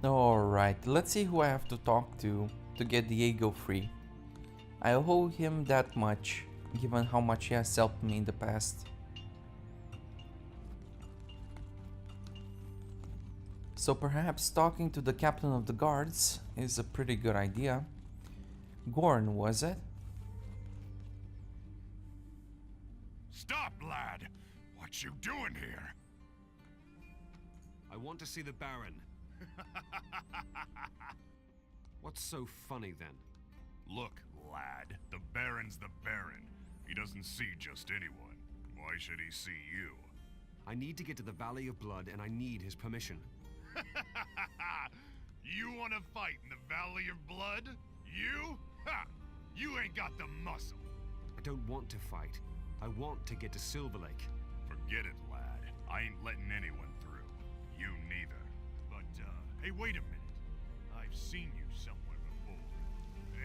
Alright, let's see who I have to talk to get Diego free. I owe him that much, given how much he has helped me in the past. So perhaps talking to the captain of the guards is a pretty good idea. Gorn, was it? Stop, lad! What you doing here? I want to see the Baron. What's so funny then? Look, lad, the Baron's the Baron. He doesn't see just anyone. Why should he see you? I need to get to the Valley of Blood and I need his permission. You want to fight in the Valley of Blood? You? Ha! You ain't got the muscle. I don't want to fight. I want to get to Silver Lake. Forget it, lad. I ain't letting anyone through. You neither. But, hey, wait a minute. I've seen you somewhere before.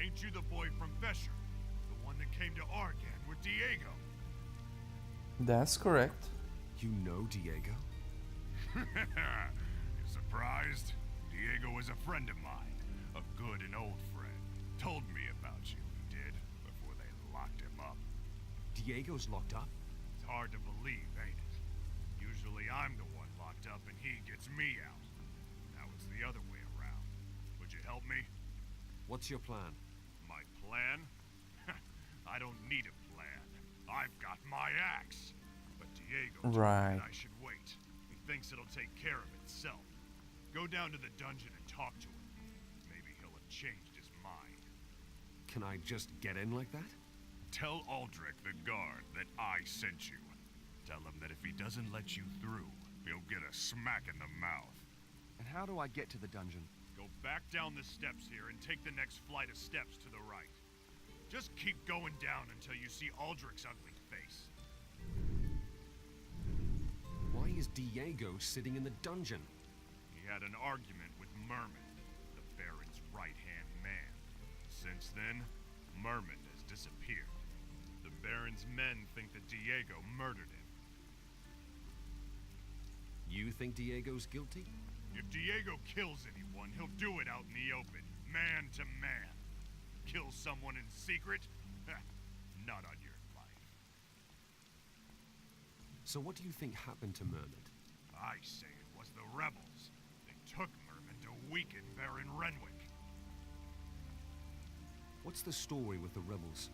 Ain't you the boy from Feshyr? The one that came to Argaan with Diego? That's correct. You know Diego? You surprised? Diego is a friend of mine. A good and old friend. Told me about you, he did, before they locked him up. Diego's locked up? It's hard to believe, ain't it? Usually I'm the one locked up and he gets me out. Now it's the other way around. Would you help me? What's your plan? My plan? I don't need a plan. I've got my axe. But Diego told me Right. that I should wait. He thinks it'll take care of itself. Go down to the dungeon and talk to him. Maybe he'll have changed his mind. Can I just get in like that? Tell Aldrich the guard that I sent you. Tell him that if he doesn't let you through, he'll get a smack in the mouth. And how do I get to the dungeon? Go back down the steps here and take the next flight of steps to the right. Just keep going down until you see Aldrich's ugly face. Why is Diego sitting in the dungeon? He had an argument with Merman, the Baron's right-hand man. Since then, Merman has disappeared. The Baron's men think that Diego murdered him. You think Diego's guilty? If Diego kills anyone, he'll do it out in the open, man to man. Kill someone in secret? Not on your life. So what do you think happened to Merman? I say it was the rebels. They took Merman to weaken Baron Renwick. What's the story with the rebels?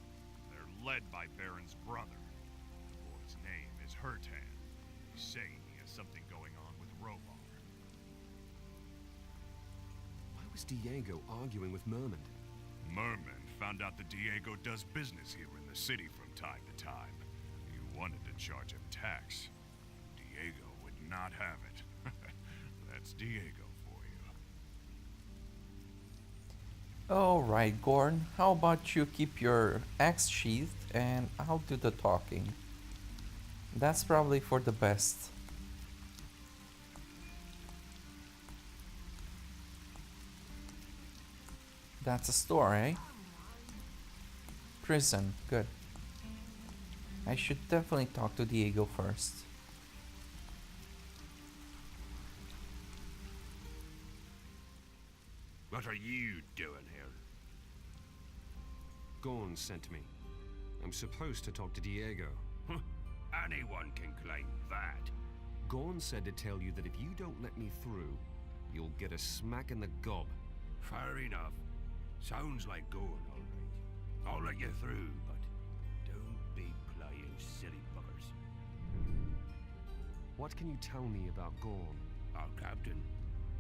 They're led by Baron's brother. The boy's name is Hertan. They say he has something going on with Rovar. Why was Diego arguing with Merman? Merman found out that Diego does business here in the city from time to time. He wanted to charge him tax. Diego would not have it. That's Diego for you. Alright, Gorn, how about you keep your axe sheathed and I'll do the talking. That's probably for the best. That's a store, eh? Prison, good. I should definitely talk to Diego first. What are you doing here? Gorn sent me. I'm supposed to talk to Diego. Anyone can claim that. Gorn said to tell you that if you don't let me through, you'll get a smack in the gob. Fair enough. Sounds like Gorn, all right. I'll let you through, but don't be playing silly buggers. What can you tell me about Gorn? Our captain,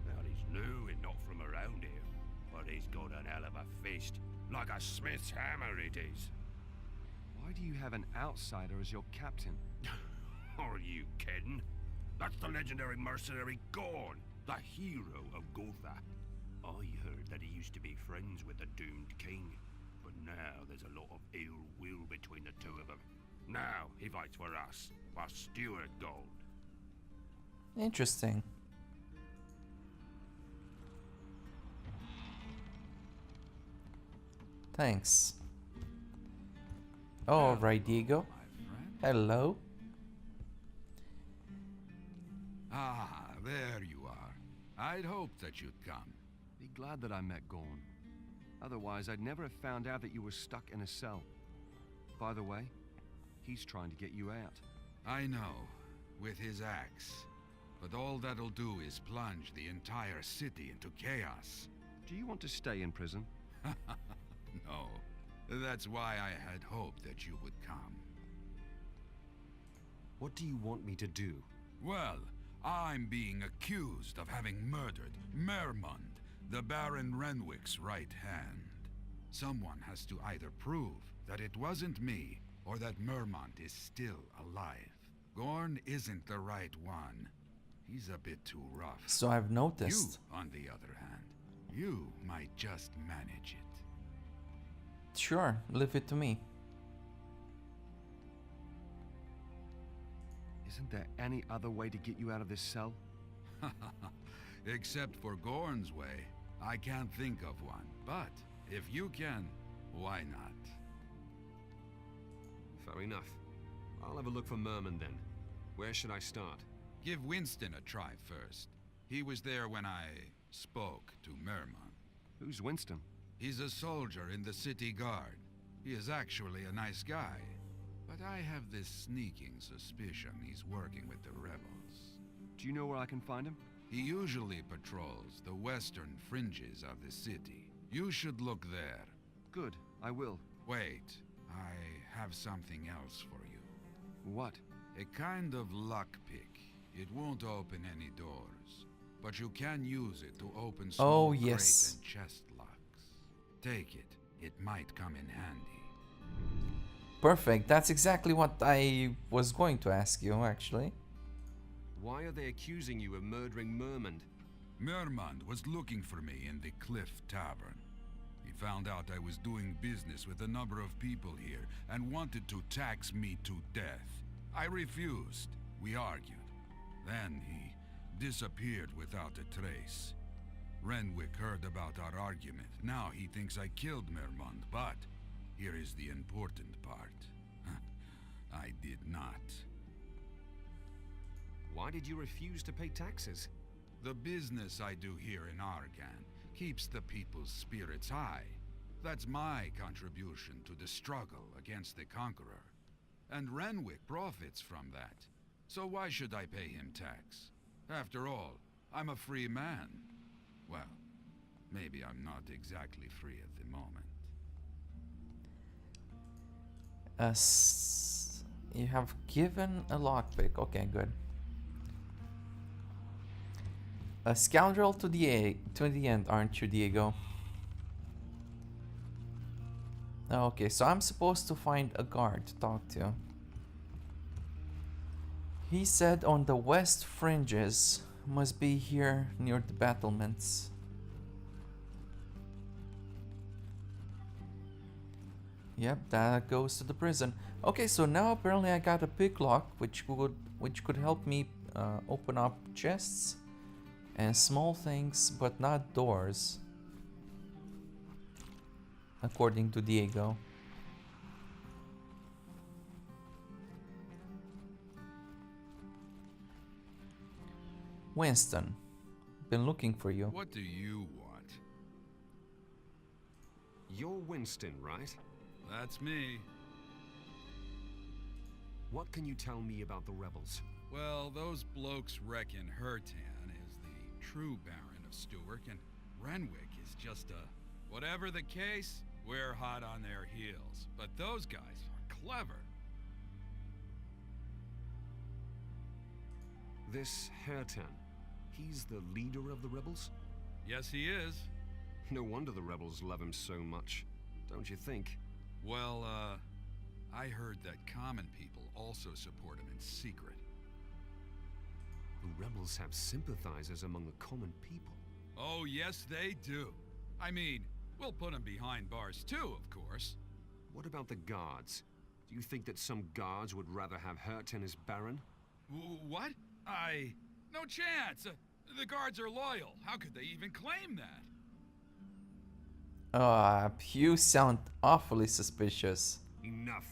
well, he's new and not from around here, but he's got an hell of a fist. Like a smith's hammer it is. Why do you have an outsider as your captain? Are you kidding? That's the legendary mercenary Gorn, the hero of Gothic. I heard that he used to be friends with the doomed king, but now there's a lot of ill will between the two of them. Now he fights for us, for Stewark gold. Interesting. Thanks. Alright, Diego. Hello. Ah, there you are. I'd hoped that you'd come. Be glad that I met Gorn. Otherwise, I'd never have found out that you were stuck in a cell. By the way, he's trying to get you out. I know, with his axe. But all that'll do is plunge the entire city into chaos. Do you want to stay in prison? No. That's why I had hoped that you would come. What do you want me to do? Well, I'm being accused of having murdered Mermund, the Baron Renwick's right hand. Someone has to either prove that it wasn't me, or that Mermund is still alive. Gorn isn't the right one. He's a bit too rough. So I've noticed. You, on the other hand, you might just manage it. Sure, leave it to me. Isn't there any other way to get you out of this cell? Except for Gorn's way, I can't think of one. But if you can, why not? Fair enough. I'll have a look for Merman then. Where should I start? Give Winston a try first. He was there when I spoke to Merman. Who's Winston? He's a soldier in the city guard. He is actually a nice guy. But I have this sneaking suspicion he's working with the rebels. Do you know where I can find him? He usually patrols the western fringes of the city. You should look there. Good, I will. Wait, I have something else for you. What? A kind of lockpick. It won't open any doors, but you can use it to open small crate and chest locks. Take it. It might come in handy. Perfect. That's exactly what I was going to ask you, actually. Why are they accusing you of murdering Mermund? Mermund was looking for me in the Cliff Tavern. He found out I was doing business with a number of people here and wanted to tax me to death. I refused. We argued. Then he disappeared without a trace. Renwick heard about our argument. Now he thinks I killed Mermund, but here is the important part. I did not. Why did you refuse to pay taxes? The business I do here in Argaan keeps the people's spirits high. That's my contribution to the struggle against the Conqueror. And Renwick profits from that. So why should I pay him tax? After all, I'm a free man. Well, maybe I'm not exactly free at the moment. You have given a lockpick. Okay, good. A scoundrel to the end, aren't you, Diego? Okay, so I'm supposed to find a guard to talk to. He said on the west fringes, must be here near the battlements. Yep, that goes to the prison. Okay, so now apparently I got a pick lock, which could help me open up chests and small things, but not doors, according to Diego. Winston, been looking for you. What do you want? You're Winston, right? That's me. What can you tell me about the rebels? Well, those blokes reckon Hertan is the true Baron of Stewark, and Renwick is just a... Whatever the case, we're hot on their heels. But those guys are clever. This Hertan, he's the leader of the rebels? Yes, he is. No wonder the rebels love him so much, don't you think? Well, I heard that common people also support him in secret. The rebels have sympathizers among the common people. Oh, yes, they do. I mean, we'll put him behind bars too, of course. What about the guards? Do you think that some guards would rather have Hertan as Baron? What? No chance! The guards are loyal. How could they even claim that? You sound awfully suspicious. Enough.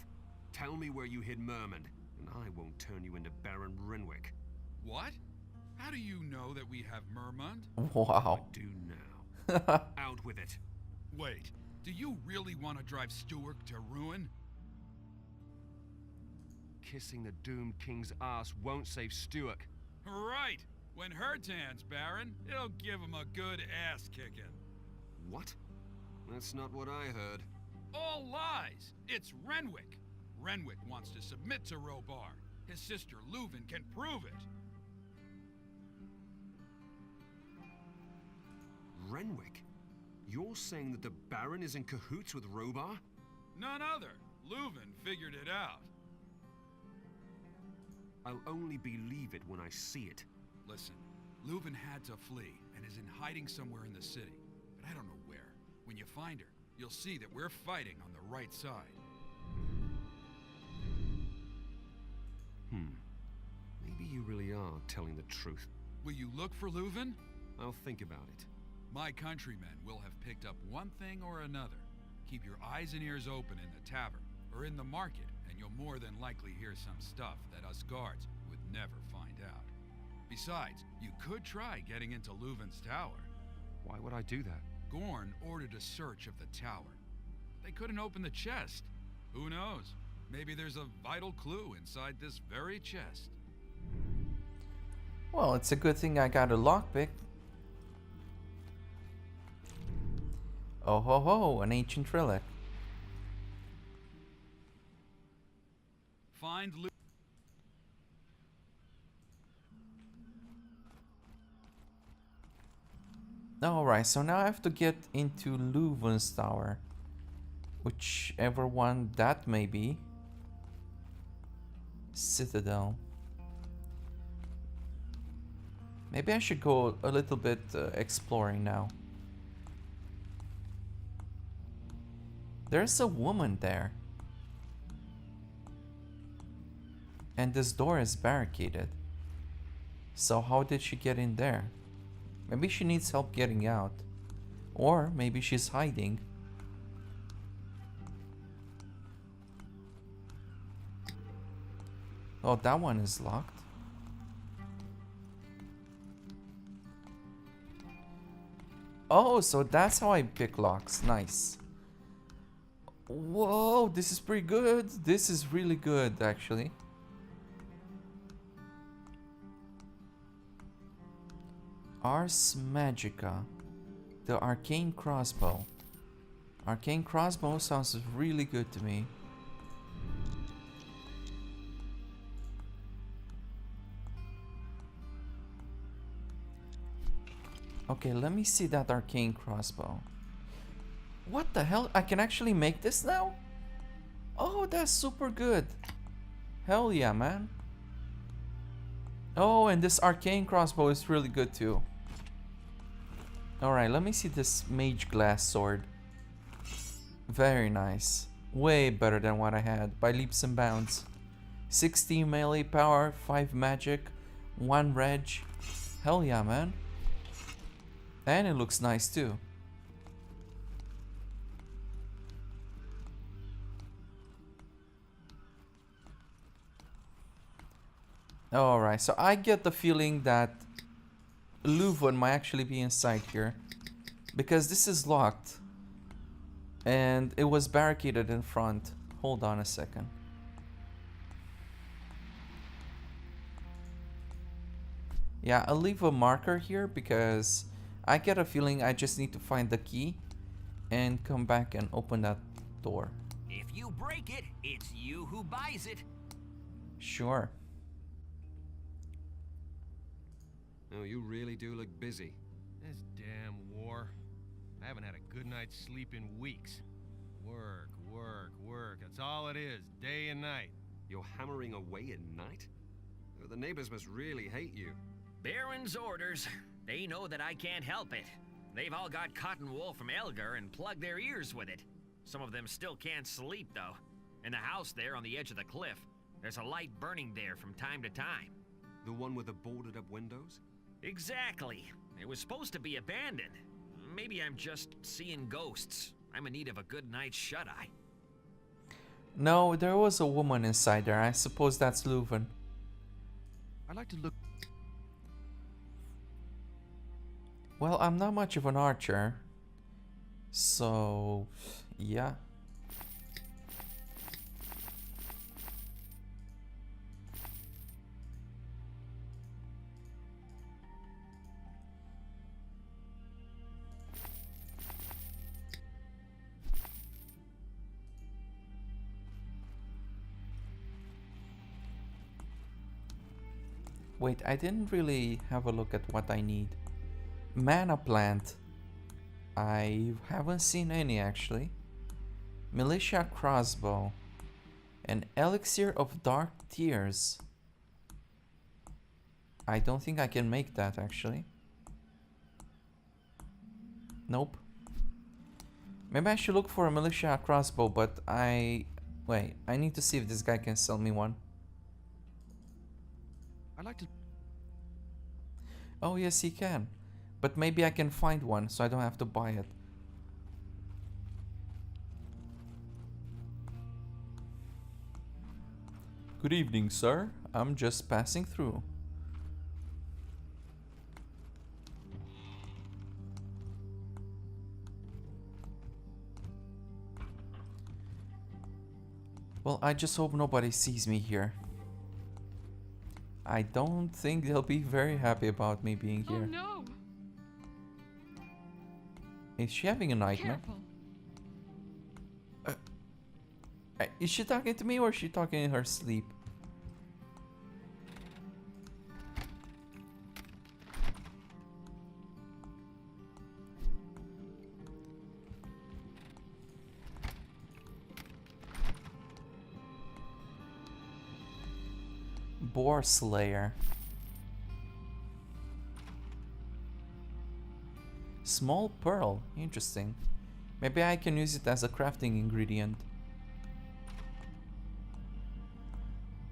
Tell me where you hid Mermund, and I won't turn you into Baron Renwick. What? How do you know that we have Mermund? Wow. Do now. Out with it. Wait, do you really want to drive Stewark to ruin? Kissing the Doomed King's ass won't save Stewark. Right! When Hertan's Baron, it'll give him a good ass-kicking. What? That's not what I heard. All lies! It's Renwick! Renwick wants to submit to Robar. His sister Leuven can prove it. Renwick? You're saying that the Baron is in cahoots with Robar? None other. Leuven figured it out. I'll only believe it when I see it. Listen, Leuven had to flee and is in hiding somewhere in the city, but I don't know where. When you find her, you'll see that we're fighting on the right side. Maybe you really are telling the truth. Will you look for Leuven? I'll think about it. My countrymen will have picked up one thing or another. Keep your eyes and ears open in the tavern or in the market, and you'll more than likely hear some stuff that us guards would never find out. Besides, you could try getting into Leuven's tower. Why would I do that? Gorn ordered a search of the tower. They couldn't open the chest. Who knows? Maybe there's a vital clue inside this very chest. Well, it's a good thing I got a lockpick. Oh ho ho, an ancient relic. Find Leuven. Alright, so now I have to get into Leuven's tower. Whichever one that may be. Citadel. Maybe I should go a little bit exploring now. There's a woman there. And this door is barricaded. So how did she get in there? Maybe she needs help getting out. Or maybe she's hiding. Oh, that one is locked. Oh, so that's how I pick locks. Nice. Whoa, this is pretty good. This is really good, actually. Ars Magica. The arcane crossbow. Arcane crossbow sounds really good to me. Okay, let me see that arcane crossbow. What the hell? I can actually make this now? Oh, that's super good. Hell yeah, man. Oh, and this arcane crossbow is really good too. Alright, let me see this mage glass sword. Very nice. Way better than what I had by leaps and bounds. 60 melee power, 5 magic, 1 reg. Hell yeah, man. And it looks nice too. Alright, so I get the feeling that Leuven might actually be inside here. Because this is locked. And it was barricaded in front. Hold on a second. Yeah, I'll leave a marker here because I get a feeling I just need to find the key and come back and open that door. If you break it, it's you who buys it. Sure. Oh, you really do look busy. This damn war. I haven't had a good night's sleep in weeks. Work, work, work. That's all it is, day and night. You're hammering away at night? Oh, the neighbors must really hate you. Baron's orders. They know that I can't help it. They've all got cotton wool from Elgar and plugged their ears with it. Some of them still can't sleep, though. In the house there on the edge of the cliff, there's a light burning there from time to time. The one with the boarded up windows? Exactly. It was supposed to be abandoned. Maybe I'm just seeing ghosts. I'm in need of a good night's shut-eye. No, there was a woman inside there. I suppose that's Leuven. I'd like to look... Well, I'm not much of an archer. So, yeah. Wait, I didn't really have a look at what I need. Mana plant. I haven't seen any actually. Militia crossbow. An elixir of dark tears. I don't think I can make that actually. Nope. Maybe I should look for a militia crossbow, but wait, I need to see if this guy can sell me one. I'd like to... Oh yes, he can. But maybe I can find one so I don't have to buy it. Good evening, sir. I'm just passing through. Well, I just hope nobody sees me here. I don't think they'll be very happy about me being here. Oh no! Is she having a nightmare? Careful. Is she talking to me or is she talking in her sleep? Boar Slayer. Small pearl. Interesting. Maybe I can use it as a crafting ingredient.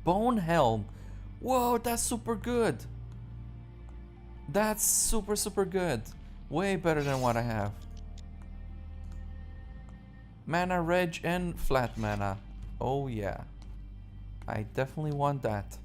Bone helm. Whoa, that's super good. That's super good. Way better than what I have. Mana reg and flat mana. Oh yeah. I definitely want that.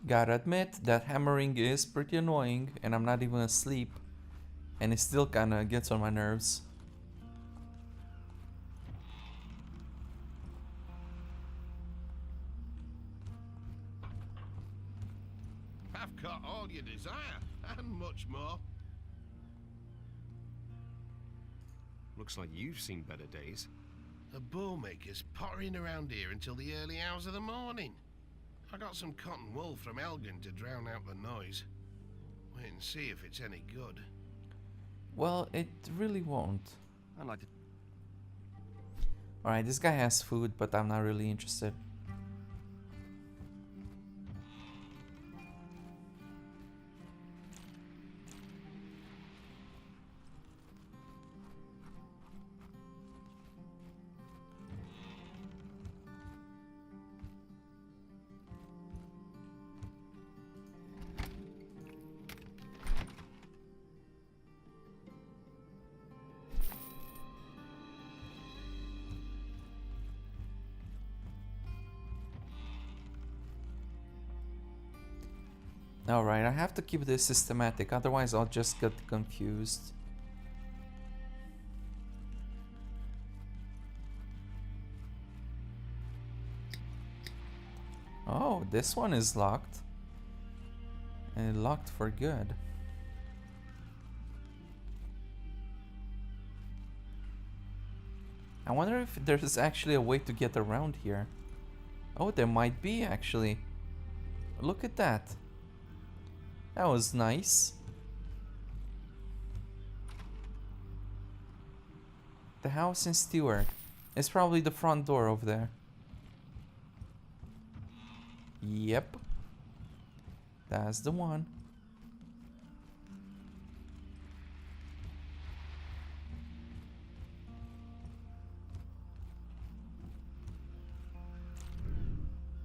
Gotta admit that hammering is pretty annoying and I'm not even asleep and it still kinda gets on my nerves. I've got all you desire, and much more. Looks like you've seen better days. The bowmaker's pottering around here until the early hours of the morning. I got some cotton wool from Argaan to drown out the noise. Wait and see if it's any good. Well, it really won't. I'd like to... Alright, this guy has food, but I'm not really interested. Alright, I have to keep this systematic, otherwise I'll just get confused. Oh, this one is locked. And locked for good. I wonder if there's actually a way to get around here. Oh, there might be actually. Look at that. That was nice. The house in Stewark. It's probably the front door over there. Yep. That's the one.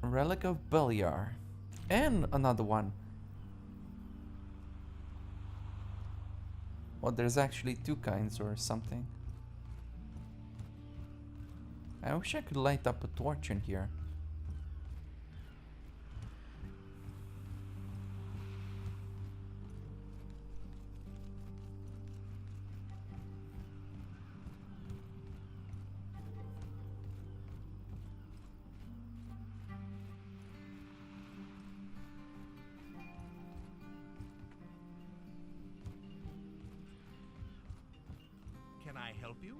Relic of Beliar. And another one. Well, there's actually two kinds or something. I wish I could light up a torch in here. Can I help you?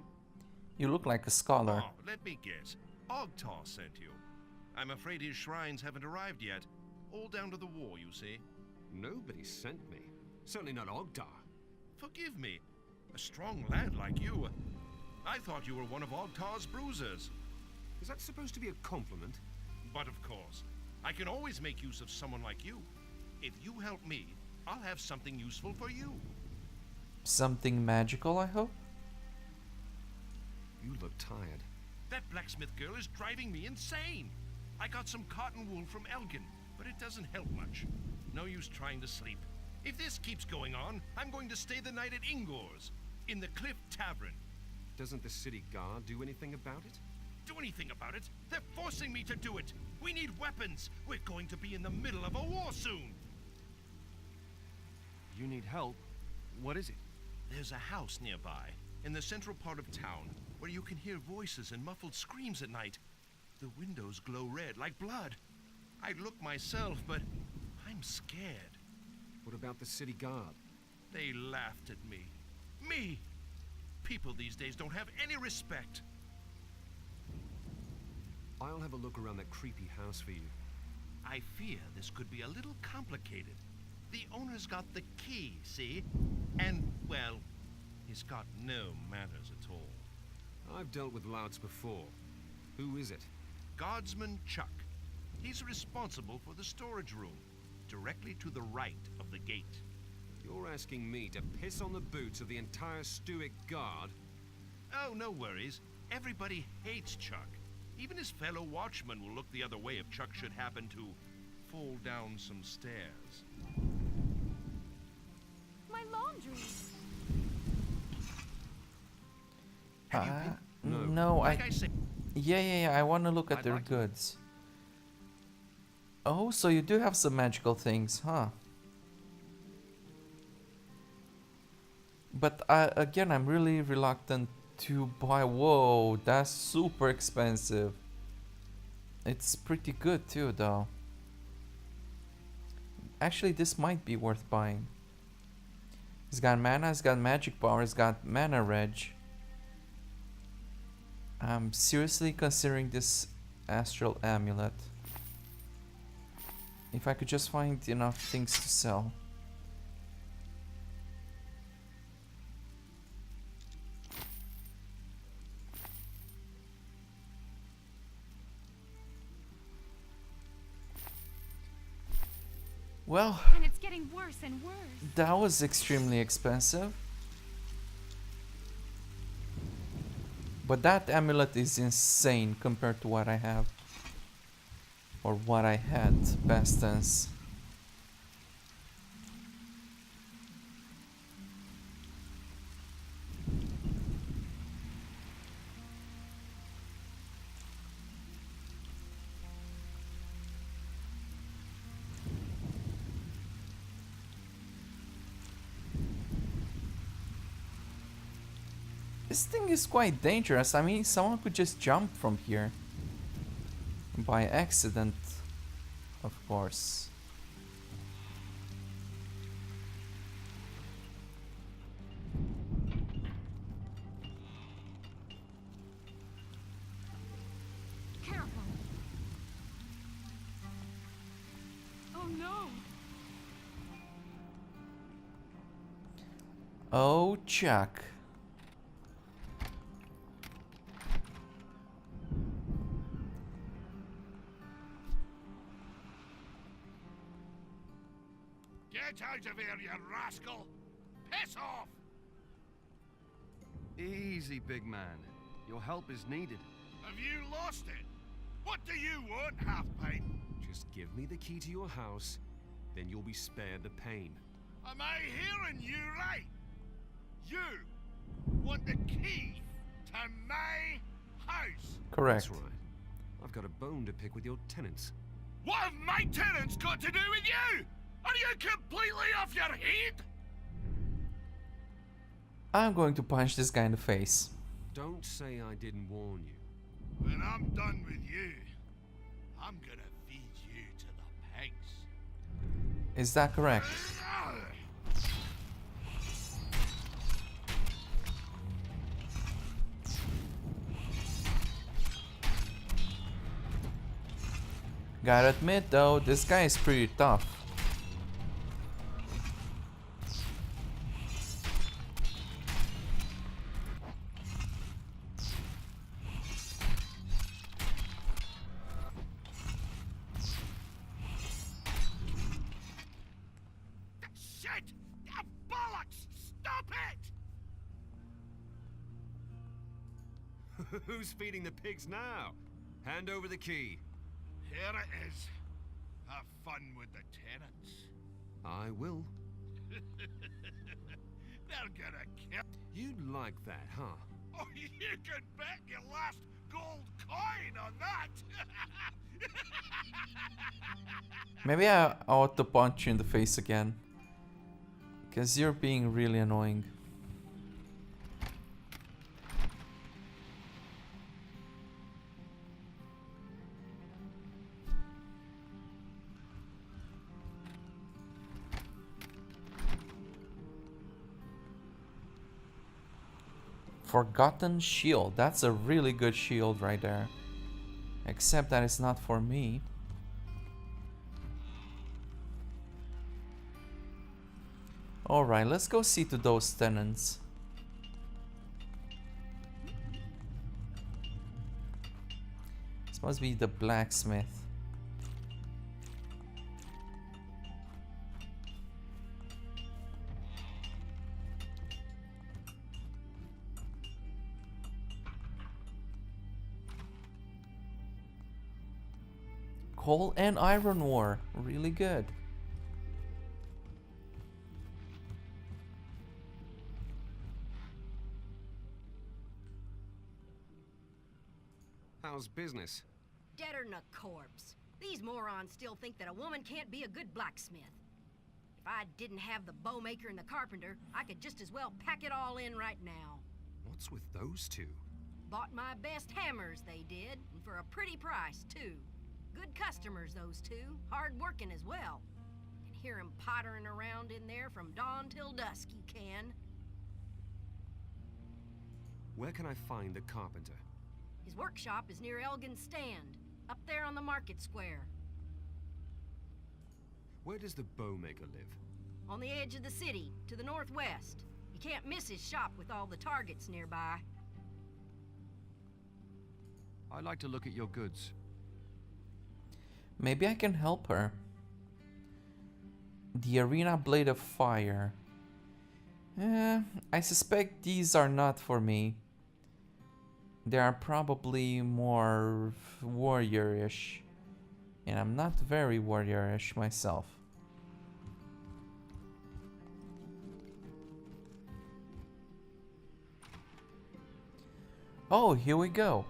You look like a scholar. Oh, let me guess. Ogtar sent you. I'm afraid his shrines haven't arrived yet. All down to the war, you see. Nobody sent me. Certainly not Ogdar. Forgive me. A strong lad like you. I thought you were one of Ogtar's bruisers. Is that supposed to be a compliment? But of course, I can always make use of someone like you. If you help me, I'll have something useful for you. Something magical, I hope? You look tired. That blacksmith girl is driving me insane. I got some cotton wool from Elgin, but it doesn't help much. No use trying to sleep. If this keeps going on, I'm going to stay the night at Ingor's, in the Cliff Tavern. Doesn't the city guard do anything about it? Do anything about it? They're forcing me to do it. We need weapons. We're going to be in the middle of a war soon. You need help? What is it? There's a house nearby, in the central part of town, where you can hear voices and muffled screams at night. The windows glow red like blood. I'd look myself, but I'm scared. What about the city guard? They laughed at me. Me! People these days don't have any respect. I'll have a look around that creepy house for you. I fear this could be a little complicated. The owner's got the key, see? And, well, he's got no manners at all. I've dealt with louts before. Who is it? Guardsman Chuck. He's responsible for the storage room, directly to the right of the gate. You're asking me to piss on the boots of the entire Stewark guard? Oh, no worries. Everybody hates Chuck. Even his fellow watchmen will look the other way if Chuck should happen to fall down some stairs. My laundry. No, Like I say, Yeah, I want to look at I'd their like to. goods. Oh, so you do have some magical things, huh? But again, I'm really reluctant to buy. Whoa, that's super expensive. It's pretty good too, though. Actually, this might be worth buying. It's got mana, it's got magic power, it's got mana reg. I'm seriously considering this astral amulet. If I could just find enough things to sell. Well, And it's getting worse and worse. that was extremely expensive. But that amulet is insane compared to what I have. Or what I had, past tense. This thing is quite dangerous. I mean, someone could just jump from here. By accident, of course. Careful. Oh no. Oh, Chuck. Get out of here, you rascal! Piss off! Easy, big man. Your help is needed. Have you lost it? What do you want, half-pint? Just give me the key to your house, then you'll be spared the pain. Am I hearing you right? You want the key to my house? Correct. That's right. I've got a bone to pick with your tenants. What have my tenants got to do with you? Are you completely off your head? I'm going to punch this guy in the face. Don't say I didn't warn you. When I'm done with you, I'm gonna feed you to the pigs. Is that correct? Gotta admit though, this guy is pretty tough. Shit! Ah, bollocks! Stop it! Who's feeding the pigs now? Hand over the key. Here it is. Have fun with the tenants. I will. They're gonna kill. You'd like that, huh? Oh, you can bet your last gold coin on that. Maybe I ought to punch you in the face again. Because you're being really annoying. Forgotten shield. That's a really good shield right there. Except that it's not for me. Alright, let's go see to those tenants. This must be the blacksmith. Coal and iron ore. Really good. How's business? Deader than a corpse. These morons still think that a woman can't be a good blacksmith. If I didn't have the bowmaker and the carpenter, I could just as well pack it all in right now. What's with those two? Bought my best hammers, they did, and for a pretty price, too. Good customers, those two. Hard-working as well. And hear 'em pottering around in there from dawn till dusk, you can. Where can I find the carpenter? His workshop is near Elgin's stand, up there on the market square. Where does the bowmaker live? On the edge of the city, to the northwest. You can't miss his shop with all the targets nearby. I'd like to look at your goods. Maybe I can help her. The arena blade of fire. I suspect these are not for me. They are probably more warrior-ish. And I'm not very warrior-ish myself. Oh, here we go.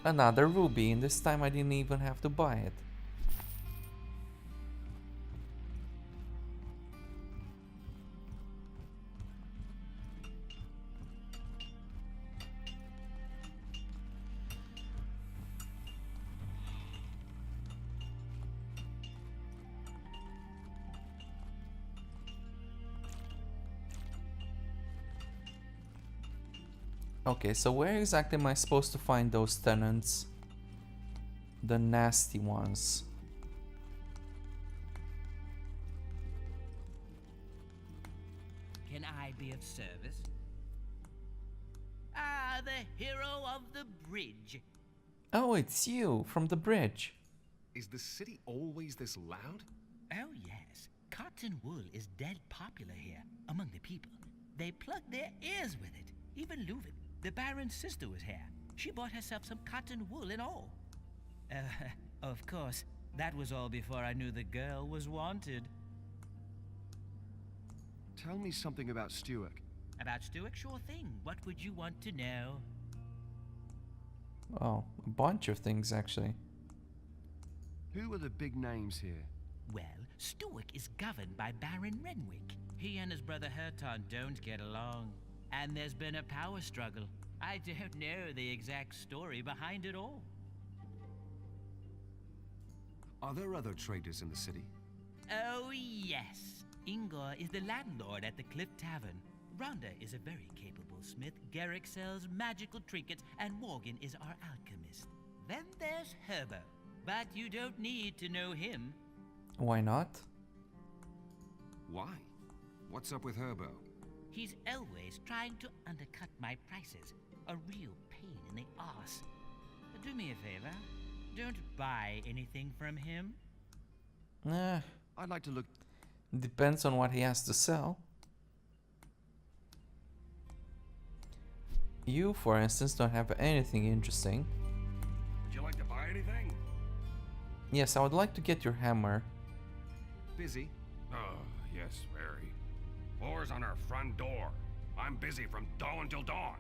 Another ruby, and this time I didn't even have to buy it. Okay, so where exactly am I supposed to find those tenants? The nasty ones. Can I be of service? Ah, the hero of the bridge. Oh, it's you from the bridge. Is the city always this loud? Oh, yes. Cotton wool is dead popular here among the people. They plug their ears with it. Even Leuven, the Baron's sister, was here. She bought herself some cotton wool and all. Of course, That was all before I knew the girl was wanted. Tell me something about Stewark. About Stewark? Sure thing. What would you want to know? Oh, a bunch of things actually. Who are the big names here? Well, Stewark is governed by Baron Renwick. He and his brother Herton don't get along. And there's been a power struggle. I don't know the exact story behind it all. Are there other traders in the city? Oh, yes. Ingor is the landlord at the Cliff Tavern. Rhonda is a very capable smith. Garrick sells magical trinkets, and Morgan is our alchemist. Then there's Herbo. But you don't need to know him. Why not? Why? What's up with Herbo? He's always trying to undercut my prices. A real pain in the arse. Do me a favor. Don't buy anything from him. I'd like to look... Depends on what he has to sell. You, for instance, don't have anything interesting. Would you like to buy anything? Yes, I would like to get your hammer. Busy? Oh, yes, very. War's on our front door. I'm busy from dawn till dawn.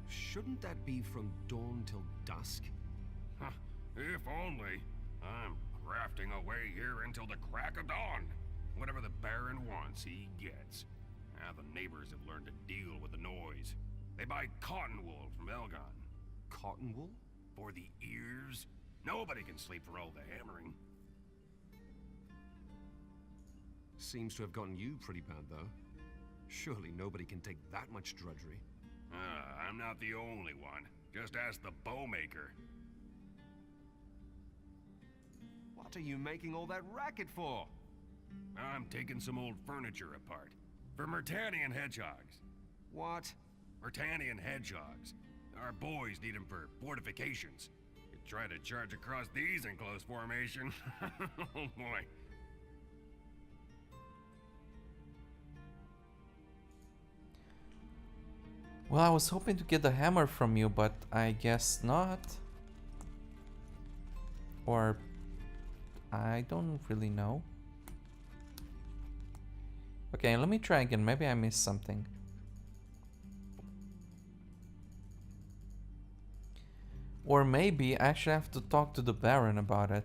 Shouldn't that be from dawn till dusk? Huh, if only. I'm crafting away here until the crack of dawn. Whatever the Baron wants, he gets. Now the neighbors have learned to deal with the noise. They buy cotton wool from Argaan. Cotton wool? For the ears? Nobody can sleep for all the hammering. Seems to have gotten you pretty bad, though. Surely nobody can take that much drudgery. I'm not the only one. Just ask the bowmaker. What are you making all that racket for? I'm taking some old furniture apart. For Mertanian hedgehogs. What? Mertanian hedgehogs. Our boys need them for fortifications. You try to charge across these in close formation. Oh boy. Well, I was hoping to get the hammer from you, but I guess not. Or... I don't really know. Okay, let me try again. Maybe I missed something. Or maybe I actually have to talk to the Baron about it.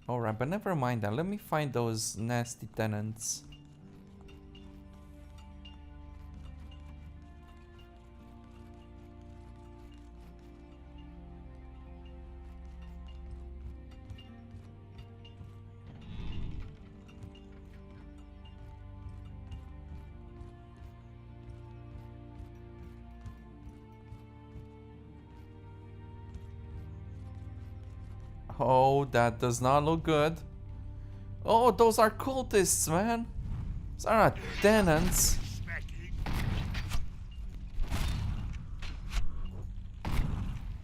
Alright, but never mind that. Let me find those nasty tenants. Oh, that does not look good. Oh, those are cultists, man. Those are not tenants.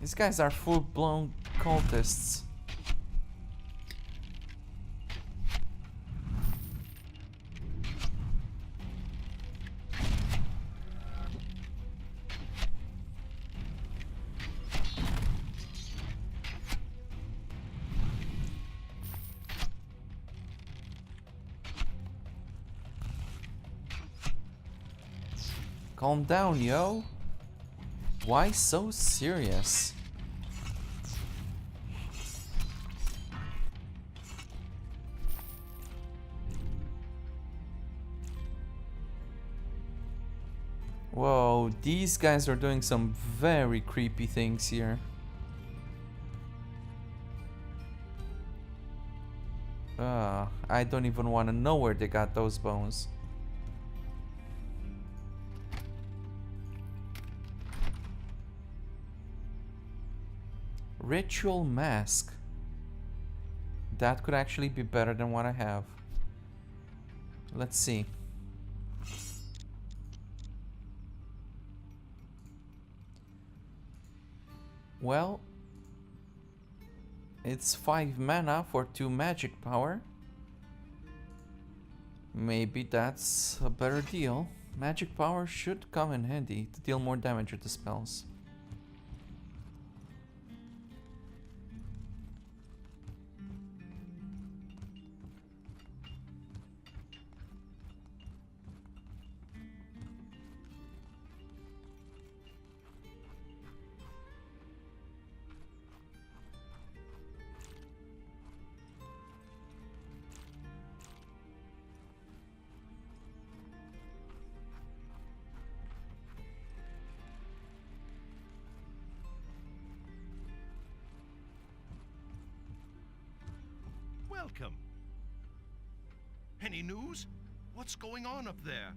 These guys are full-blown cultists. Calm down, yo. Why so serious? Whoa, these guys are doing some very creepy things here. I don't even want to know where they got those bones. Ritual mask. That could actually be better than what I have. Let's see. Well, it's 5 mana for 2 magic power. Maybe that's a better deal. Magic power should come in handy to deal more damage with the spells. Welcome. Any news? What's going on up there?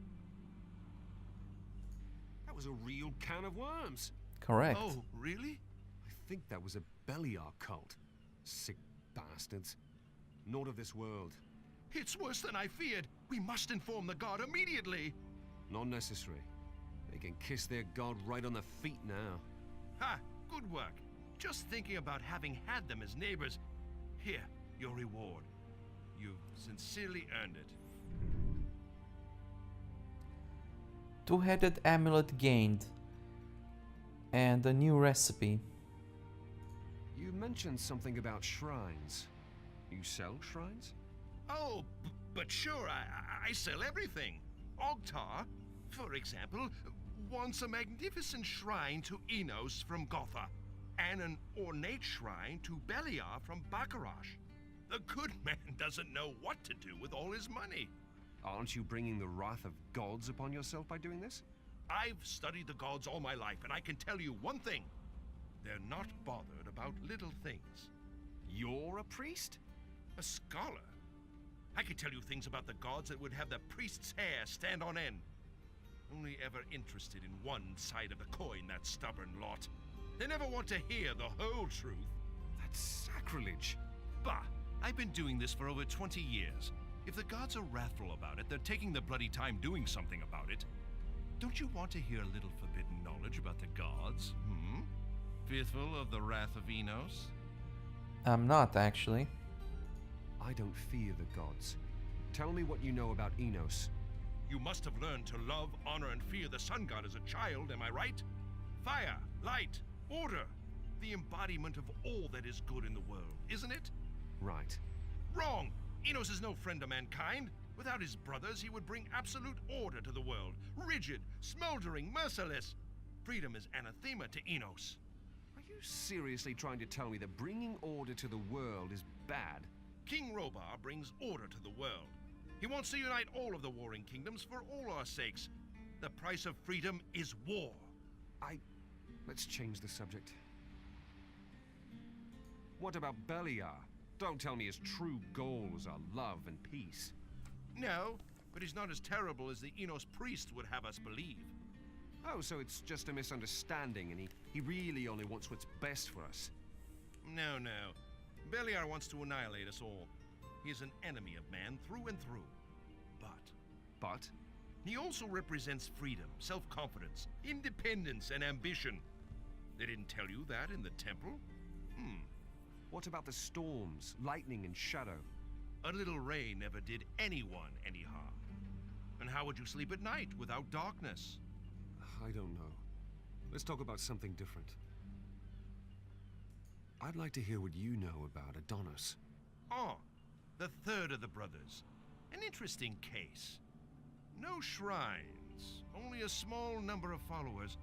That was a real can of worms. Correct. Oh, really? I think that was a Beliar cult. Sick bastards. Not of this world. It's worse than I feared. We must inform the god immediately. Not necessary. They can kiss their god right on the feet now. Ha! Good work. Just thinking about having had them as neighbors. Here, your reward. You've sincerely earned it. Two-headed amulet gained. And a new recipe. You mentioned something about shrines. You sell shrines? Oh, but sure, I sell everything. Ogtar, for example, wants a magnificent shrine to Enos from Gotha, and an ornate shrine to Beliar from Bakarash. The good man doesn't know what to do with all his money. Aren't you bringing the wrath of gods upon yourself by doing this? I've studied the gods all my life, and I can tell you one thing. They're not bothered about little things. You're a priest? A scholar? I could tell you things about the gods that would have the priest's hair stand on end. Only ever interested in one side of the coin, that stubborn lot. They never want to hear the whole truth. That's sacrilege. Bah! I've been doing this for over 20 years. If the gods are wrathful about it, they're taking the bloody time doing something about it. Don't you want to hear a little forbidden knowledge about the gods? Fearful of the wrath of Enos? I'm not, actually. I don't fear the gods. Tell me what you know about Enos. You must have learned to love, honor, and fear the sun god as a child, am I right? Fire, light, order. The embodiment of all that is good in the world, isn't it? Right. Wrong! Enos is no friend of mankind. Without his brothers, he would bring absolute order to the world. Rigid, smoldering, merciless. Freedom is anathema to Enos. Are you seriously trying to tell me that bringing order to the world is bad? King Robar brings order to the world. He wants to unite all of the warring kingdoms for all our sakes. The price of freedom is war. Let's change the subject. What about Beliar? Don't tell me his true goals are love and peace. No, but he's not as terrible as the Enos priest would have us believe. Oh, so it's just a misunderstanding and he really only wants what's best for us. No. Beliar wants to annihilate us all. He is an enemy of man through and through. But? He also represents freedom, self-confidence, independence, and ambition. They didn't tell you that in the temple? What about the storms, lightning, and shadow? A little rain never did anyone any harm. And how would you sleep at night without darkness? I don't know. Let's talk about something different. I'd like to hear what you know about Adonis. Oh, the third of the brothers. An interesting case. No shrines, only a small number of followers.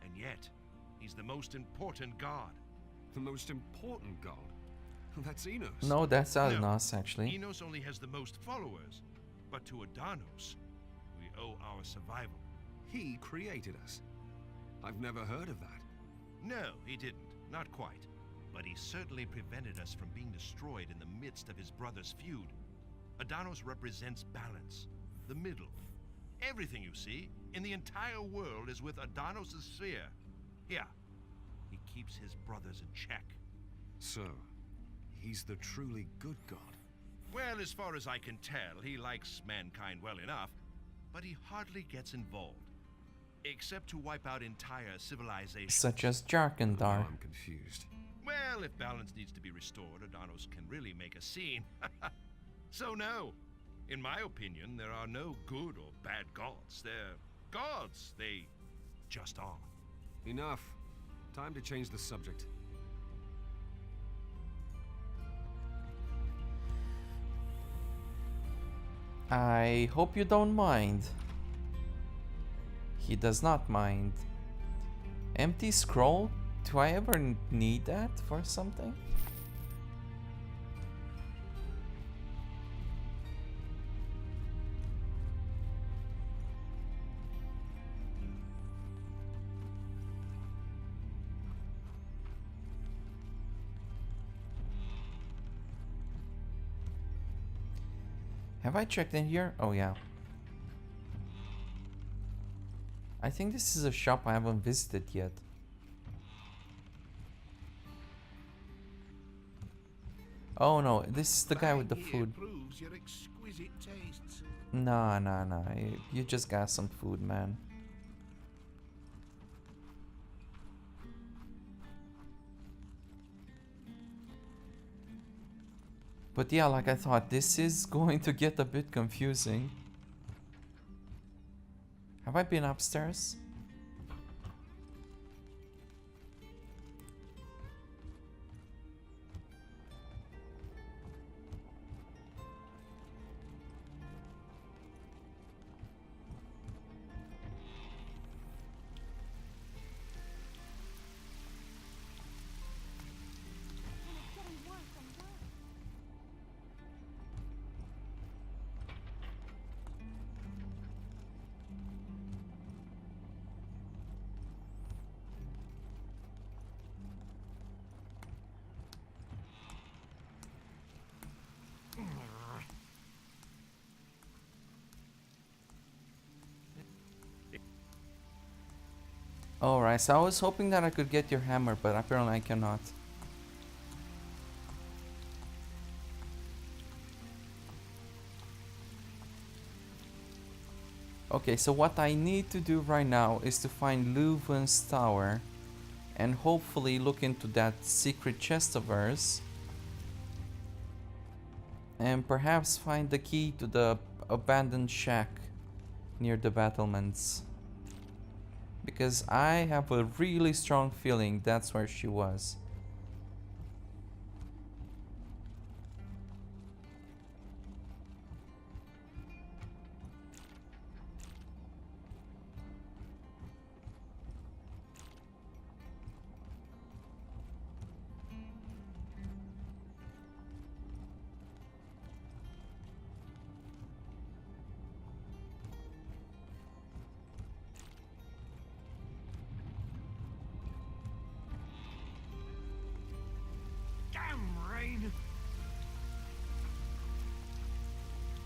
And yet, he's the most important god. The most important god? That's Enos. No, that's Adonis, actually. Enos only has the most followers. But to Adonis, we owe our survival. He created us. I've never heard of that. No, he didn't. Not quite. But he certainly prevented us from being destroyed in the midst of his brother's feud. Adonis represents balance, the middle. Everything you see in the entire world is with Adonis' sphere. Here, he keeps his brothers in check. So, he's the truly good god? Well, as far as I can tell, he likes mankind well enough, but he hardly gets involved. Except to wipe out entire civilizations. Such as Jarkandar. Oh, I'm confused. Well, if balance needs to be restored, Adonis can really make a scene. So no. In my opinion, there are no good or bad gods. They're gods. They just are. Enough. Time to change the subject. I hope you don't mind. He does not mind. Empty scroll? Do I ever need that for something? Have I checked in here? Oh yeah. I think this is a shop I haven't visited yet. Oh no, this is the guy with the food. Proves your exquisite tastes. Nah, nah, nah. You just got some food, man. But yeah, like I thought, this is going to get a bit confusing. Have I been upstairs? Alright, so I was hoping that I could get your hammer, but apparently I cannot. Okay, so what I need to do right now is to find Leuven's tower and hopefully look into that secret chest of hers and perhaps find the key to the abandoned shack near the battlements. Because I have a really strong feeling that's where she was.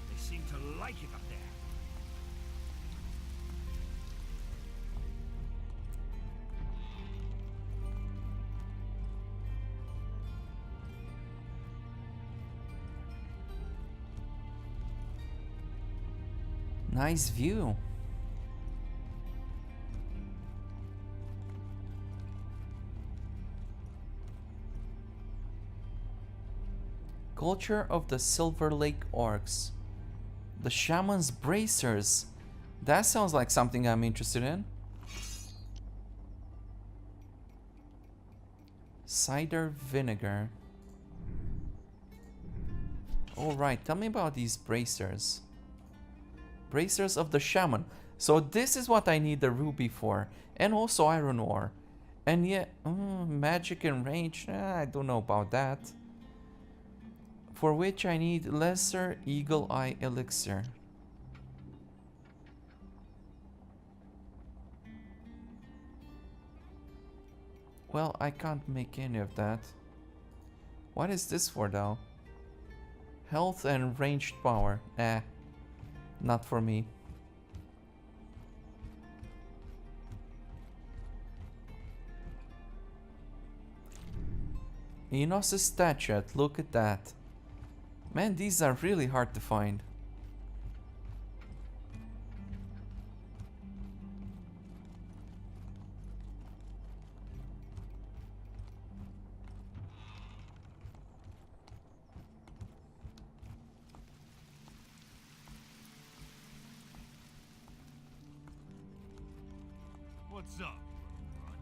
They seem to like it up there. Nice view. Culture of the Silver Lake Orcs. The Shaman's Bracers. That sounds like something I'm interested in. Cider vinegar. Alright, tell me about these bracers. Bracers of the Shaman. So this is what I need the ruby for. And also iron ore. And yet, magic and range, I don't know about that. For which I need lesser eagle eye elixir. Well, I can't make any of that. What is this for though? Health and ranged power. Not for me. Enos' statuette, look at that. Man, these are really hard to find. What's up, runt?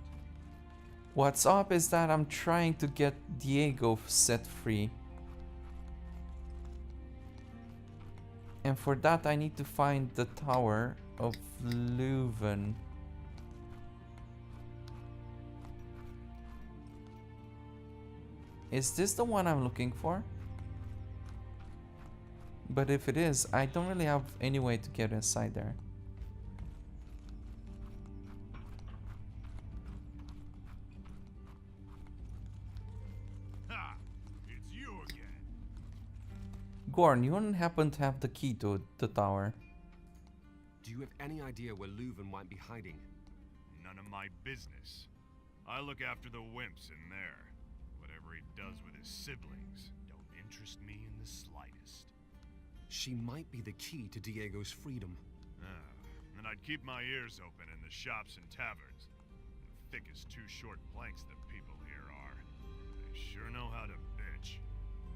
What's up is that I'm trying to get Diego set free. And for that I need to find the Tower of Leuven. Is this the one I'm looking for? But if it is, I don't really have any way to get inside there. Gorn, you don't happen to have the key to the tower? Do you have any idea where Leuven might be hiding? None of my business. I look after the wimps in there. Whatever he does with his siblings don't interest me in the slightest. She might be the key to Diego's freedom. Then I'd keep my ears open in the shops and taverns. The thick as two short planks the people here are. They sure know how to bitch.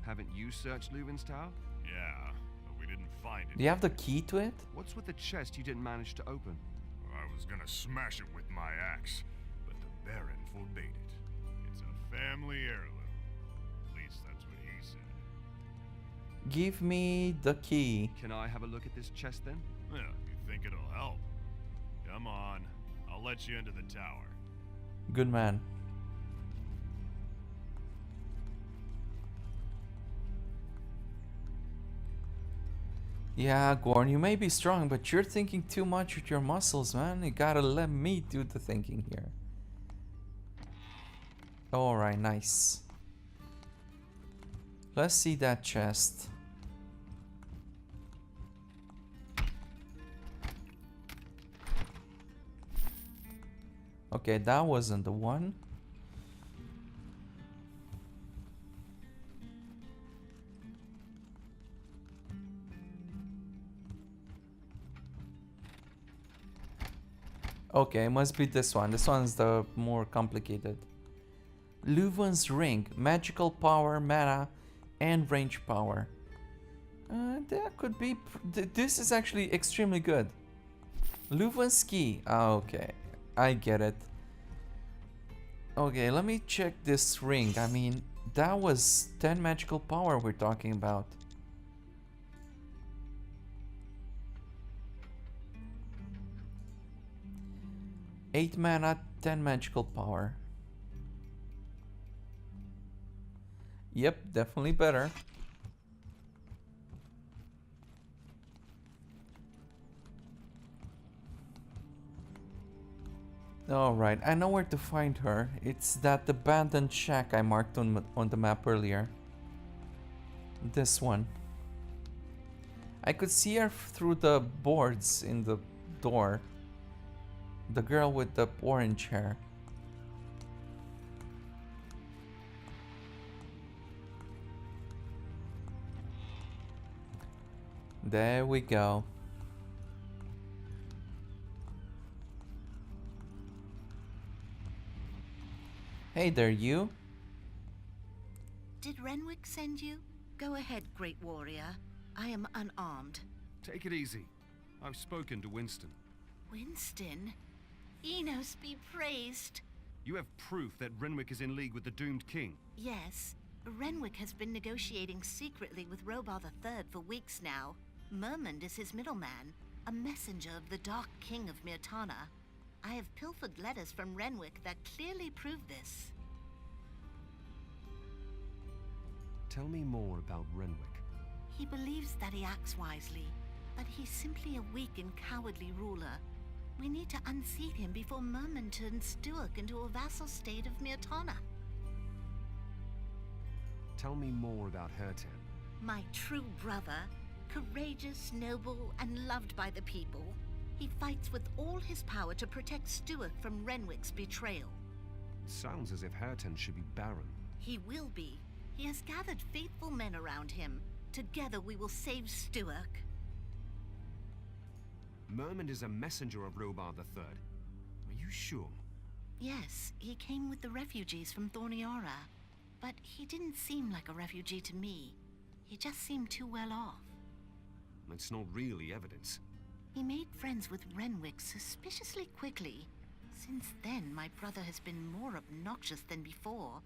Haven't you searched Leuven's tower? Yeah, but we didn't find it. Do you have the key to it? What's with the chest you didn't manage to open? I was gonna smash it with my axe, but the Baron forbade it. It's a family heirloom. At least that's what he said. Give me the key. Can I have a look at this chest then? Well, you think it'll help? Come on, I'll let you into the tower. Good man. Yeah, Gorn, you may be strong, but you're thinking too much with your muscles, man. You gotta let me do the thinking here. Alright, nice. Let's see that chest. Okay, that wasn't the one. Okay, it must be this one. This one's the more complicated. Leuven's ring, magical power, mana, and range power. That could be. This is actually extremely good. Leuven's key. Okay, I get it. Okay, let me check this ring. I mean, that was 10 magical power we're talking about. Eight mana, 10 magical power. Yep, definitely better. Alright, I know where to find her. It's that abandoned shack I marked on the map earlier. This one. I could see her through the boards in the door. The girl with the orange hair. There we go. Hey there, you. Did Renwick send you? Go ahead, great warrior. I am unarmed. Take it easy. I've spoken to Winston. Winston? Enos be praised. You have proof that Renwick is in league with the Doomed King. Yes. Renwick has been negotiating secretly with Robar III for weeks now. Mermund is his middleman, a messenger of the Dark King of Mirtana. I have pilfered letters from Renwick that clearly prove this. Tell me more about Renwick. He believes that he acts wisely, but he's simply a weak and cowardly ruler. We need to unseat him before Mermund turns Stewark into a vassal state of Mirtana. Tell me more about Hertan. My true brother, courageous, noble, and loved by the people. He fights with all his power to protect Stewark from Renwick's betrayal. It sounds as if Hertan should be Baron. He will be. He has gathered faithful men around him. Together we will save Stewark. Mermund is a messenger of Robar III. Are you sure? Yes, he came with the refugees from Thorniara. But he didn't seem like a refugee to me. He just seemed too well off. That's not really evidence. He made friends with Renwick suspiciously quickly. Since then, my brother has been more obnoxious than before.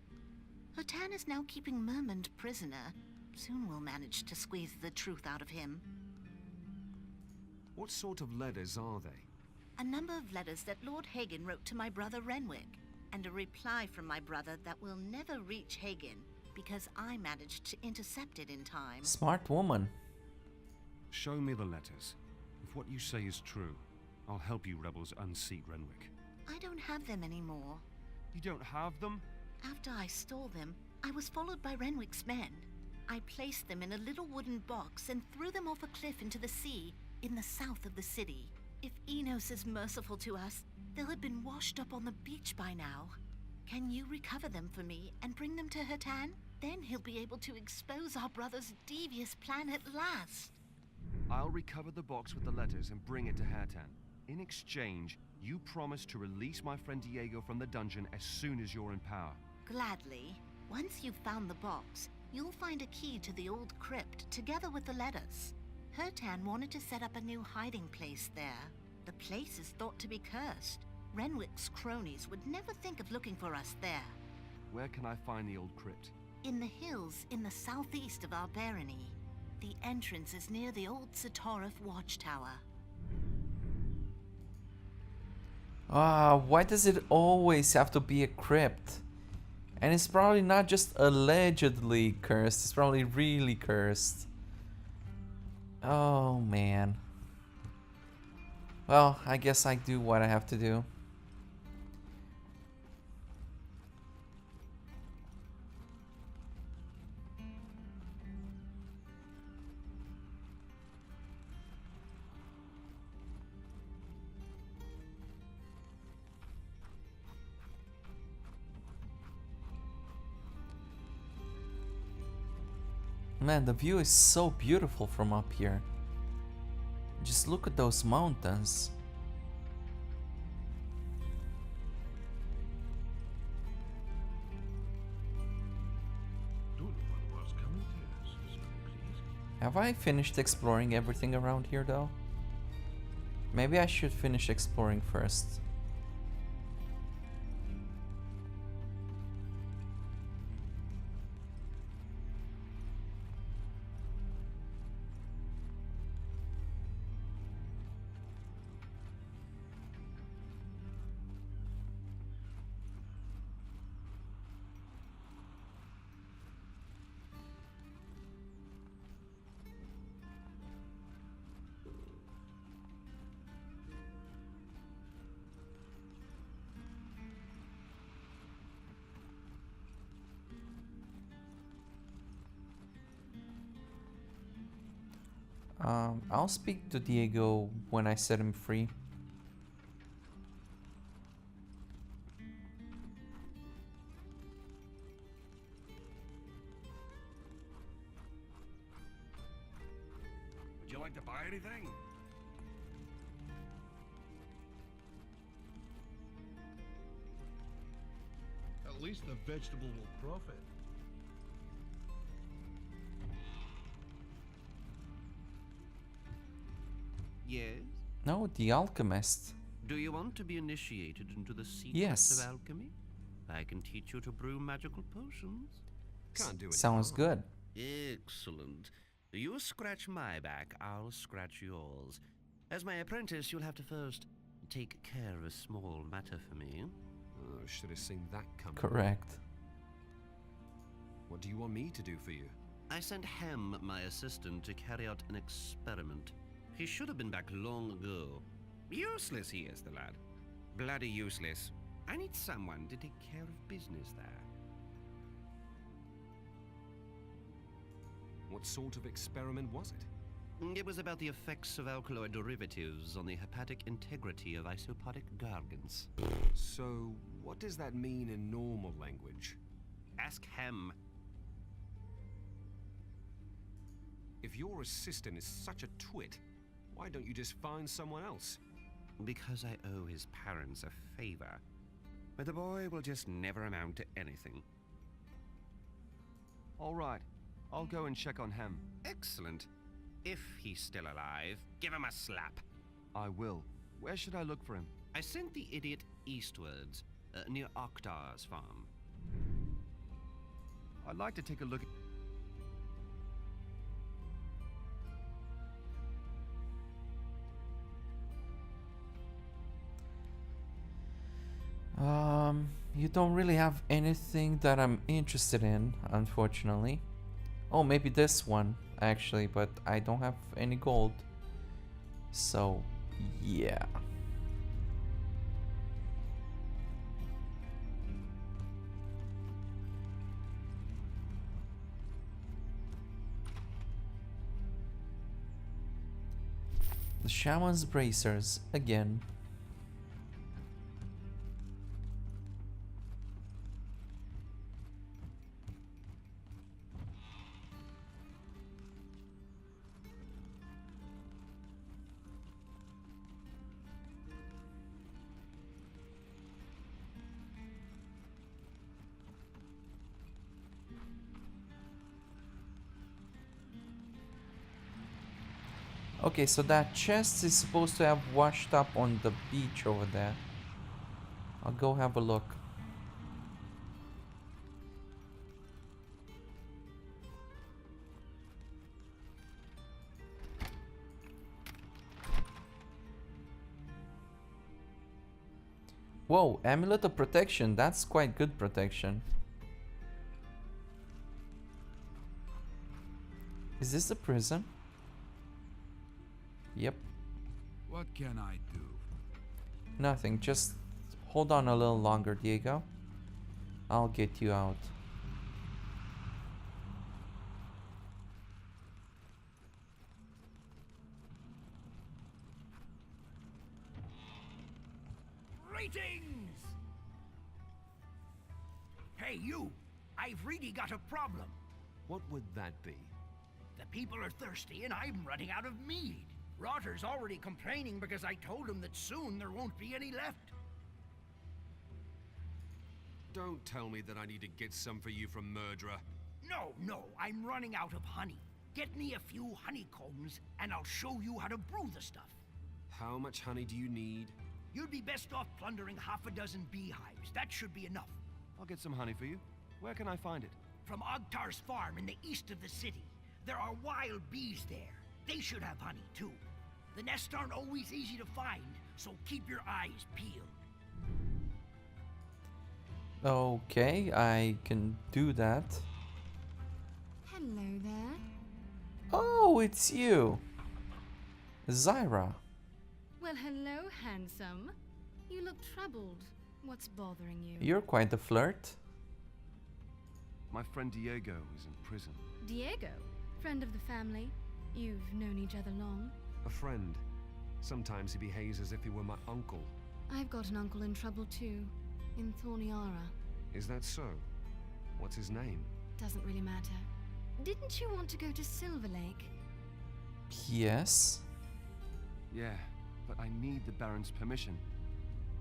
Hertan is now keeping Mermund prisoner. Soon we'll manage to squeeze the truth out of him. What sort of letters are they? A number of letters that Lord Hagen wrote to my brother Renwick, and a reply from my brother that will never reach Hagen, because I managed to intercept it in time. Smart woman. Show me the letters. If what you say is true, I'll help you rebels unseat Renwick. I don't have them anymore. You don't have them? After I stole them, I was followed by Renwick's men. I placed them in a little wooden box and threw them off a cliff into the sea in the south of the city. If Enos is merciful to us, they'll have been washed up on the beach by now. Can you recover them for me and bring them to Hertan? Then he'll be able to expose our brother's devious plan at last. I'll recover the box with the letters and bring it to Hertan. In exchange, you promise to release my friend Diego from the dungeon as soon as you're in power. Gladly. Once you've found the box, you'll find a key to the old crypt together with the letters. Hertan wanted to set up a new hiding place there. The place is thought to be cursed. Renwick's cronies would never think of looking for us there. Where can I find the old crypt? In the hills in the southeast of our barony. The entrance is near the old Satorif watchtower. Why does it always have to be a crypt? And it's probably not just allegedly cursed, it's probably really cursed. Oh man. Well, I guess I do what I have to do. Man, the view is so beautiful from up here. Just look at those mountains. Have I finished exploring everything around here though? Maybe I should finish exploring first. I'll speak to Diego when I set him free. Would you like to buy anything? At least the vegetable will profit. Yes? No, the alchemist. Do you want to be initiated into the secrets Yes. of alchemy? I can teach you to brew magical potions. Can't do it. Sounds good. Excellent. You scratch my back, I'll scratch yours. As my apprentice, you'll have to first take care of a small matter for me. Oh, should have seen that coming. Correct. What do you want me to do for you? I sent Hem, my assistant, to carry out an experiment. He should have been back long ago. Useless he is, the lad. Bloody useless. I need someone to take care of business there. What sort of experiment was it? It was about the effects of alkaloid derivatives on the hepatic integrity of isopodic gargants. So, what does that mean in normal language? Ask Hem. If your assistant is such a twit, why don't you just find someone else? Because I owe his parents a favor. But the boy will just never amount to anything. All right, I'll go and check on Hem. Excellent. If he's still alive, give him a slap. I will. Where should I look for him? I sent the idiot eastwards, near Oktar's farm. I'd like to take a look at... You don't really have anything that I'm interested in, unfortunately. Oh, maybe this one, actually, but I don't have any gold. So, yeah. The shaman's bracers again. Okay, so that chest is supposed to have washed up on the beach over there. I'll go have a look. Whoa, amulet of protection. That's quite good protection. Is this the prison? Yep. What can I do? Nothing. Just hold on a little longer, Diego. I'll get you out. Greetings! Hey, you! I've really got a problem. What would that be? The people are thirsty and I'm running out of mead. Rotter's already complaining because I told him that soon there won't be any left. Don't tell me that I need to get some for you from Murderer. No, I'm running out of honey. Get me a few honeycombs and I'll show you how to brew the stuff. How much honey do you need? You'd be best off plundering half a dozen beehives. That should be enough. I'll get some honey for you. Where can I find it? From Ogtar's farm in the east of the city. There are wild bees there. They should have honey too. The nests aren't always easy to find, so keep your eyes peeled. Okay, I can do that. Hello there. Oh, it's you. Zyra. Well, hello, handsome. You look troubled. What's bothering you? You're quite the flirt. My friend Diego is in prison. Diego? Friend of the family? You've known each other long? A friend. Sometimes he behaves as if he were my uncle. I've got an uncle in trouble too. In Thorniara. Is that so? What's his name? Doesn't really matter. Didn't you want to go to Silver Lake? Yes. Yeah, but I need the Baron's permission.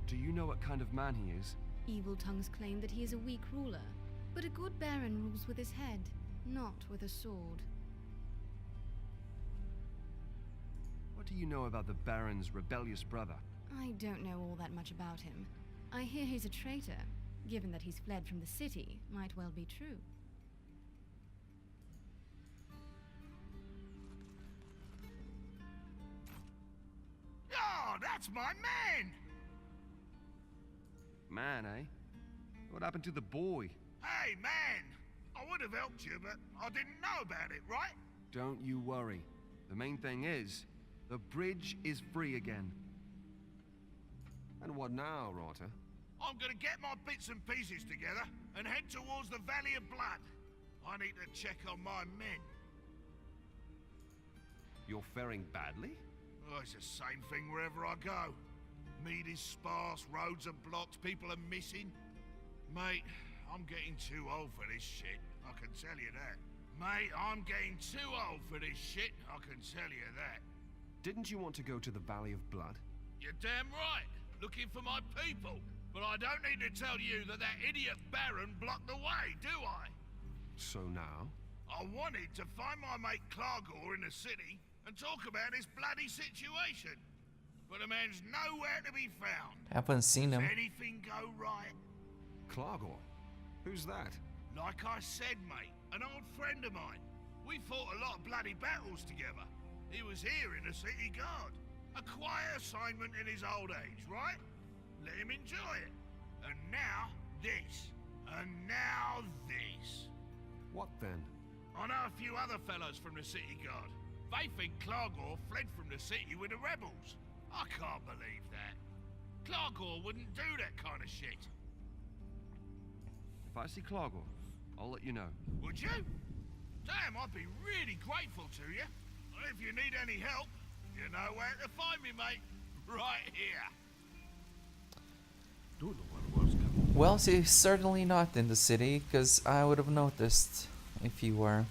Do you know what kind of man he is? Evil tongues claim that he is a weak ruler. But a good Baron rules with his head, not with a sword. What do you know about the Baron's rebellious brother? I don't know all that much about him. I hear he's a traitor. Given that he's fled from the city, might well be true. Oh, that's my man! Man, eh? What happened to the boy? Hey, man! I would have helped you, but I didn't know about it, right? Don't you worry. The main thing is, the bridge is free again. And what now, Rotter? I'm gonna get my bits and pieces together and head towards the Valley of Blood. I need to check on my men. You're faring badly? Oh, it's the same thing wherever I go. Mead is sparse, roads are blocked, people are missing. Mate, I'm getting too old for this shit, I can tell you that. Mate, I'm getting too old for this shit, I can tell you that. Didn't you want to go to the Valley of Blood? You're damn right, looking for my people. But I don't need to tell you that idiot Baron blocked the way, do I? So now? I wanted to find my mate Klargor in the city and talk about this bloody situation. But the man's nowhere to be found. Haven't seen him. Does anything go right? Klargor? Who's that? Like I said, mate, an old friend of mine. We fought a lot of bloody battles together. He was here in the city guard. A quiet assignment in his old age, right? Let him enjoy it. And now, this. And now, this. What then? I know a few other fellows from the city guard. They think Klargor fled from the city with the rebels. I can't believe that. Klargor wouldn't do that kind of shit. If I see Klargor, I'll let you know. Would you? Damn, I'd be really grateful to you. If you need any help, You know where to find me, mate. Right here. Don't know what was coming. Well, he's certainly not in the city, because I would have noticed if you were.